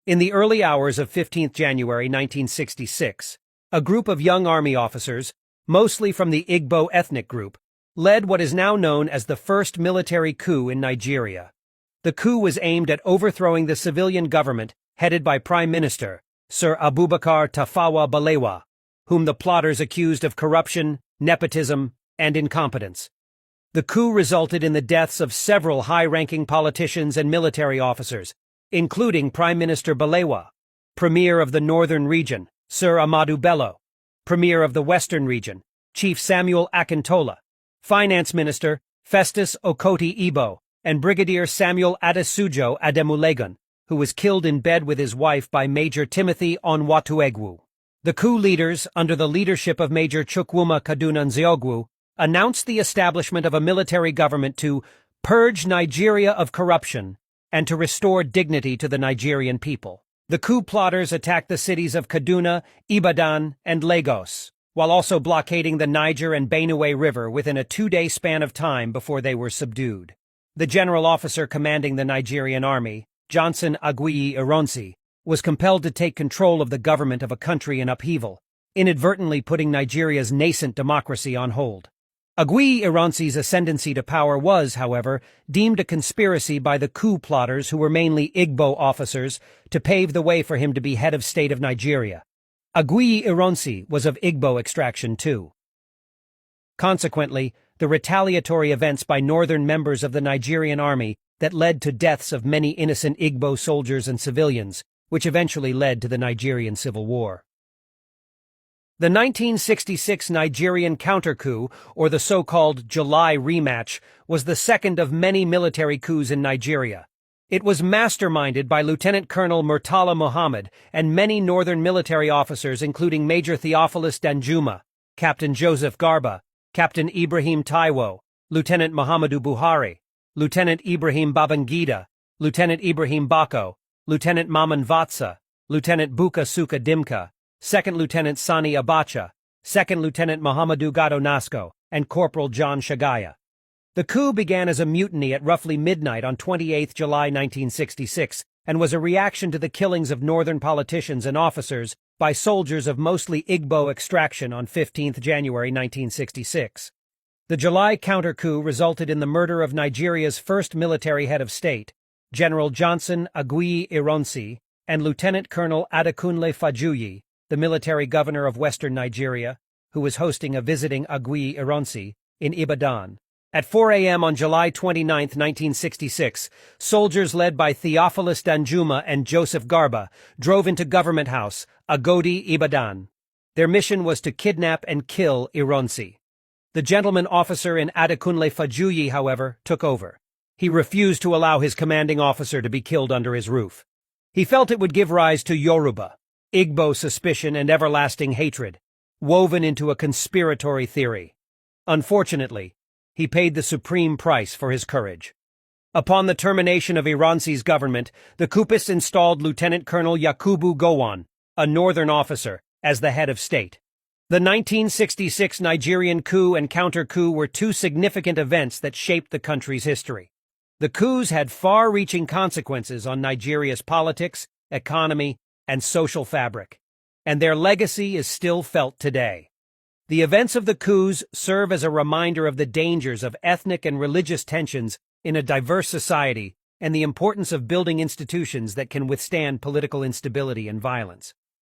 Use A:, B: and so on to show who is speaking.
A: In the early hours of 15 January 1966, a group of young army officers, mostly from the Igbo ethnic group, led what is now known as the first military coup in Nigeria. The coup was aimed at overthrowing the civilian government headed by Prime Minister Sir Abubakar Tafawa Balewa, whom the plotters accused of corruption, nepotism, and incompetence. The coup resulted in the deaths of several high-ranking politicians and military officers, including Prime Minister Balewa, Premier of the Northern Region, Sir Ahmadu Bello, Premier of the Western Region, Chief Samuel Akintola, Finance Minister Festus Okoti Igbo, and Brigadier Samuel Adesujo Ademulegun, who was killed in bed with his wife by Major Timothy Onwatuegwu. The coup leaders, under the leadership of Major Chukwuma Kaduna Nzeogwu, announced the establishment of a military government to purge Nigeria of corruption and to restore dignity to the Nigerian people. The coup plotters attacked the cities of Kaduna, Ibadan, and Lagos, while also blockading the Niger and Benue River within a 2-day span of time before they were subdued. The general officer commanding the Nigerian army, Johnson Aguiyi Ironsi, was compelled to take control of the government of a country in upheaval, inadvertently putting Nigeria's nascent democracy on hold. Aguiyi Ironsi's ascendancy to power was, however, deemed a conspiracy by the coup plotters, who were mainly Igbo officers, to pave the way for him to be head of state of Nigeria. Aguiyi Ironsi was of Igbo extraction too. Consequently, the retaliatory events by northern members of the Nigerian army that led to deaths of many innocent Igbo soldiers and civilians, which eventually led to the Nigerian Civil War. The 1966 Nigerian counter-coup, or the so-called July rematch, was the second of many military coups in Nigeria. It was masterminded by Lieutenant Colonel Murtala Muhammad and many northern military officers, including Major Theophilus Danjuma, Captain Joseph Garba, Captain Ibrahim Taiwo, Lieutenant Muhammadu Buhari, Lieutenant Ibrahim Babangida, Lieutenant Ibrahim Bako, Lieutenant Maman Vatsa, Lieutenant Buka Suka Dimka, Second Lieutenant Sani Abacha, Second Lieutenant Muhammadu Gado Nasco, and Corporal John Shagaya. The coup began as a mutiny at roughly midnight on 28 July 1966 and was a reaction to the killings of northern politicians and officers by soldiers of mostly Igbo extraction on 15 January 1966. The July counter-coup resulted in the murder of Nigeria's first military head of state, General Johnson Aguiyi Ironsi, and Lieutenant Colonel Adekunle Fajuyi, the military governor of western Nigeria, who was hosting a visiting Aguiyi Ironsi in Ibadan. At 4 a.m. on July 29, 1966, soldiers led by Theophilus Danjuma and Joseph Garba drove into Government House, Agodi, Ibadan. Their mission was to kidnap and kill Ironsi. The gentleman officer in Adekunle Fajuyi, however, took over. He refused to allow his commanding officer to be killed under his roof. He felt it would give rise to Yoruba, Igbo suspicion and everlasting hatred, woven into a conspiratory theory. Unfortunately, he paid the supreme price for his courage. Upon the termination of Ironsi's government, the coupists installed Lieutenant Colonel Yakubu Gowon, a northern officer, as the head of state. The 1966 Nigerian coup and counter-coup were two significant events that shaped the country's history. The coups had far-reaching consequences on Nigeria's politics, economy, and social fabric, and their legacy is still felt today. The events of the coups serve as a reminder of the dangers of ethnic and religious tensions in a diverse society and the importance of building institutions that can withstand political instability and violence.